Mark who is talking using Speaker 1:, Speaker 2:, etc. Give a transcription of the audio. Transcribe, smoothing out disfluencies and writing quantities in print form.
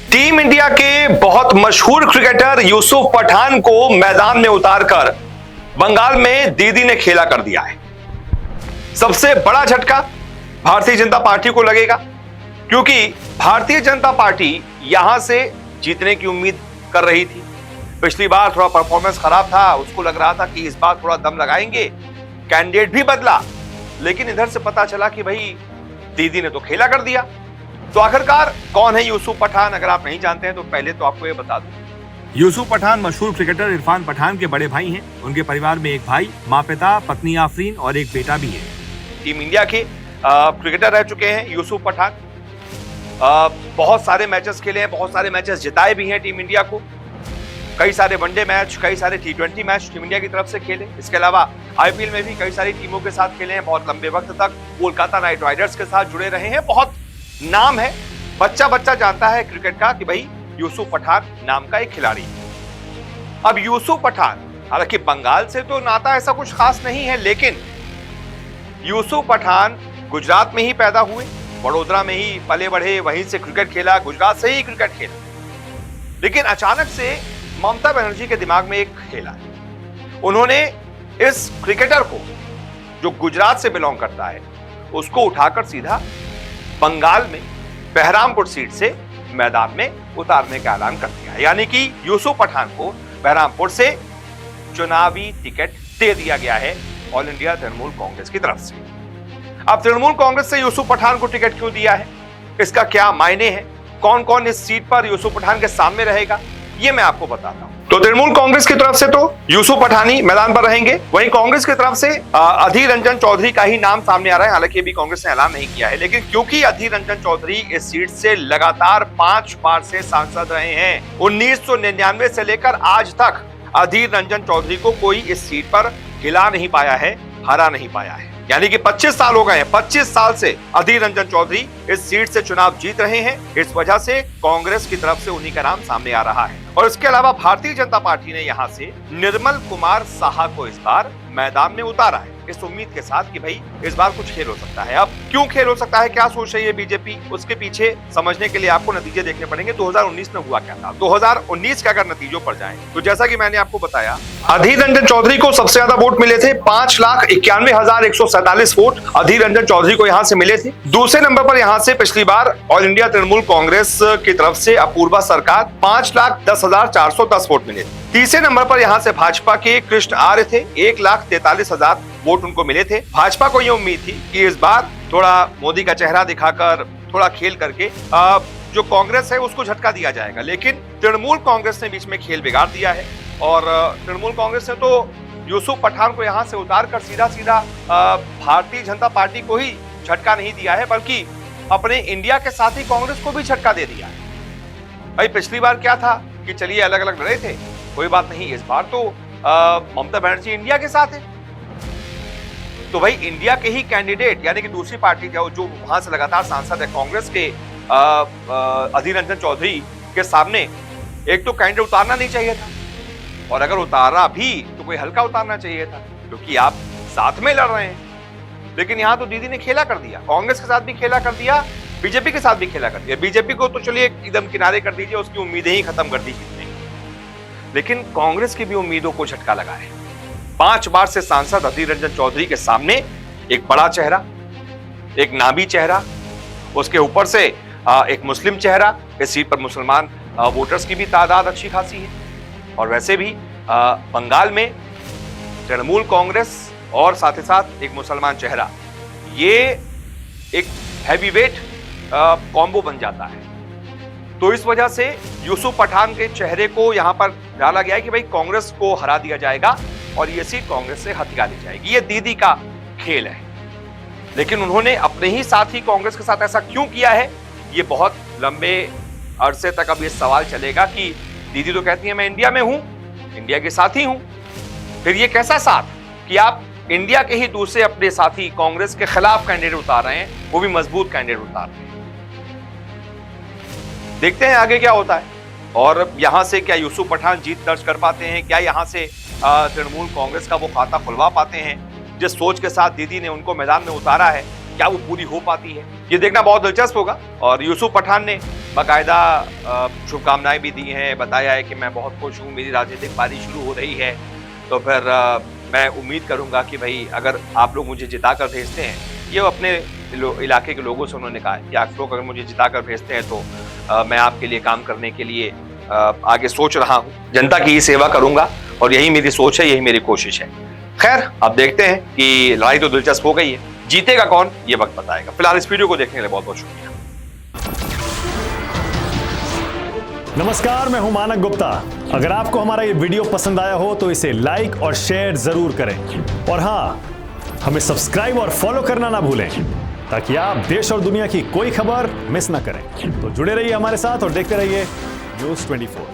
Speaker 1: Team India के बहुत मशहूर क्रिकेटर यूसुफ पठान को मैदान में उतारकर बंगाल में दीदी ने खेला कर दिया है। सबसे बड़ा झटका भारतीय जनता पार्टी को लगेगा, क्योंकि भारतीय जनता पार्टी यहां से जीतने की उम्मीद कर रही थी। पिछली बार थोड़ा परफॉर्मेंस खराब था, उसको लग रहा था कि इस बार थोड़ा दम लगाएंगे, कैंडिडेट भी बदला, लेकिन इधर से पता चला कि भाई दीदी ने तो खेला कर दिया। तो आखिरकार कौन है यूसुफ पठान? अगर आप नहीं जानते हैं तो पहले तो आपको ये बता दूं।
Speaker 2: यूसुफ पठान मशहूर क्रिकेटर इरफान पठान के बड़े भाई हैं। उनके परिवार में एक भाई, माँ पिता, पत्नी आफरीन और एक बेटा भी है।
Speaker 1: टीम इंडिया के क्रिकेटर रह चुके हैं यूसुफ पठान। बहुत सारे मैचेस खेले हैं, बहुत सारे मैचेस जिताए भी हैं टीम इंडिया को। कई सारे वनडे मैच, कई सारे T20 मैच टीम इंडिया की तरफ से खेले। इसके अलावा IPL में भी कई सारी टीमों के साथ खेले हैं। बहुत लंबे वक्त तक कोलकाता नाइट राइडर्स के साथ जुड़े रहे हैं। बहुत नाम है, बच्चा बच्चा जानता है क्रिकेट का कि भाई यूसुफ पठान नाम का एक खिलाड़ी है। अब यूसुफ पठान, हालांकि बंगाल से तो नाता ऐसा कुछ खास नहीं है, लेकिन यूसुफ पठान गुजरात में ही पैदा हुए, वडोदरा में ही पले बढ़े, वहीं से क्रिकेट खेला, गुजरात से ही क्रिकेट खेला। लेकिन अचानक से ममता बनर्जी के दिमाग में एक खेला है। उन्होंने इस क्रिकेटर को, जो गुजरात से बिलोंग करता है, उसको उठाकर सीधा बंगाल में बहरामपुर सीट से मैदान में उतारने का ऐलान कर दिया। यानी कि यूसुफ पठान को बहरामपुर से चुनावी टिकट दे दिया गया है ऑल इंडिया तृणमूल कांग्रेस की तरफ से। अब तृणमूल कांग्रेस से यूसुफ पठान को टिकट क्यों दिया है, इसका क्या मायने है, कौन कौन इस सीट पर यूसुफ पठान के सामने रहेगा, ये मैं आपको बताता हूं। तो तृणमूल कांग्रेस की तरफ से तो यूसुफ पठान ही मैदान पर रहेंगे। वहीं कांग्रेस की तरफ से अधीर रंजन चौधरी का ही नाम सामने आ रहा है। हालांकि अभी कांग्रेस ने ऐलान नहीं किया है, लेकिन क्योंकि अधीर रंजन चौधरी इस सीट से लगातार 5 बार से सांसद रहे हैं, 1999 से लेकर आज तक अधीर रंजन चौधरी को कोई इस सीट पर हिला नहीं पाया है, हरा नहीं पाया है। यानी कि 25 साल हो गए हैं, 25 साल से अधीर रंजन चौधरी इस सीट से चुनाव जीत रहे हैं। इस वजह से कांग्रेस की तरफ से उन्हीं का नाम सामने आ रहा है। और इसके अलावा भारतीय जनता पार्टी ने यहां से निर्मल कुमार साहा को इस बार मैदान में उतारा है, इस उम्मीद के साथ कि भाई इस बार कुछ खेल हो सकता है। अब क्यों खेल हो सकता है, क्या सोच रही है बीजेपी, उसके पीछे समझने के लिए आपको नतीजे देखने पड़ेंगे। 2019 में हुआ क्या था, 2019 के अगर नतीजों पर जाएं तो जैसा कि मैंने आपको बताया, अधीर रंजन चौधरी को सबसे ज्यादा वोट मिले थे, 5,91,147 वोट अधीर रंजन चौधरी को यहां से मिले थे। दूसरे नंबर पर यहां से पिछली बार ऑल इंडिया तृणमूल कांग्रेस की तरफ से अपूर्वा सरकार 5,10,410 वोट मिले थे। तीसरे नंबर पर यहां से भाजपा के कृष्ण आर्य थे, 1,43,000 वोट उनको मिले थे। भाजपा को यह उम्मीद थी कि इस बार थोड़ा मोदी का चेहरा दिखाकर, थोड़ा खेल करके जो कांग्रेस है उसको झटका दिया जाएगा, लेकिन तृणमूल कांग्रेस ने बीच में खेल बिगाड़ दिया है। और तृणमूल कांग्रेस ने तो यूसुफ पठान को यहां से उतारकर सीधा सीधा भारतीय जनता पार्टी को ही झटका नहीं दिया है, बल्कि अपने इंडिया के साथ ही कांग्रेस को भी झटका दे दिया है। भाई पिछली बार क्या था कि चलिए अलग अलग लड़े थे, कोई बात नहीं, इस बार तो ममता बनर्जी इंडिया के साथ है। तो भाई इंडिया के ही कैंडिडेट, यानी कि दूसरी पार्टी जो वहां से लगातार सांसद है कांग्रेस के, अधीर रंजन चौधरी के सामने एक तो कैंडिडेट उतारना नहीं चाहिए था, और अगर उतारा भी तो कोई हल्का उतारना चाहिए था, क्योंकि आप साथ में लड़ रहे हैं। लेकिन यहां तो दीदी ने खेला कर दिया, कांग्रेस के साथ भी खेला कर दिया, बीजेपी के साथ भी खेला कर दिया। बीजेपी को तो चलिए एकदम किनारे कर दीजिए, उसकी उम्मीदें ही खत्म कर दी जीतने की, लेकिन कांग्रेस की भी उम्मीदों को झटका लगा है। 5 बार से सांसद अधीर रंजन चौधरी के सामने एक बड़ा चेहरा, एक नामी चेहरा, उसके ऊपर से एक मुस्लिम चेहरा। इस सीट पर मुसलमान वोटर्स की भी तादाद अच्छी खासी है। और वैसे भी बंगाल में तृणमूल कांग्रेस और साथ ही साथ एक मुसलमान चेहरा, ये एक हैवीवेट कॉम्बो बन जाता है। तो इस वजह से यूसुफ पठान के चेहरे को यहां पर डाला गया है कि भाई कांग्रेस को हरा दिया जाएगा और ये सीट कांग्रेस से हथिया ली जाएगी। ये दीदी का खेल है। लेकिन उन्होंने अपने ही साथी कांग्रेस के साथ ऐसा क्यों किया है, ये बहुत लंबे अरसे तक अब ये सवाल चलेगा कि दीदी तो कहती है मैं इंडिया में हूं, इंडिया के साथी हूं, फिर ये कैसा साथ कि आप इंडिया के ही दूसरे अपने साथी कांग्रेस के खिलाफ कैंडिडेट उतार रहे हैं, वो भी मजबूत कैंडिडेट उतार रहे हैं। देखते हैं आगे क्या होता है, और यहां से क्या यूसुफ पठान जीत दर्ज कर पाते हैं, क्या यहां से तृणमूल कांग्रेस का वो खाता खुलवा पाते हैं जिस सोच के साथ दीदी ने उनको मैदान में उतारा है। क्या वो पूरी हो पाती है, ये देखना बहुत दिलचस्प होगा। और यूसुफ पठान ने बाकायदा शुभकामनाएं भी दी हैं, बताया है कि मैं बहुत खुश हूँ, मेरी राजनीतिक पारी शुरू हो रही है। तो फिर मैं उम्मीद करूंगा कि भाई अगर आप लोग मुझे जिता कर भेजते हैं, ये अपने इलाके के लोगों से उन्होंने कहा है कि आप लोग अगर मुझे जिता कर भेजते हैं तो मैं आपके लिए काम करने के लिए आगे सोच रहा हूँ, जनता की ही सेवा करूंगा और यही मेरी सोच है, यही मेरी कोशिश है। खैर अब देखते हैं कि लड़ाई तो दिलचस्प हो गई है, जीतेगा कौन ये वक्त बताएगा। फिलहाल इस वीडियो को देखने के लिए बहुत बहुत शुक्रिया।
Speaker 3: नमस्कार, मैं हूं मानक गुप्ता। अगर आपको हमारा ये वीडियो पसंद आया हो तो इसे लाइक और शेयर जरूर करें और हाँ, हमें सब्सक्राइब और फॉलो करना ना भूलें ताकि आप देश और दुनिया की कोई खबर मिस ना करें। तो जुड़े रहिए हमारे साथ और देखते रहिए News 24।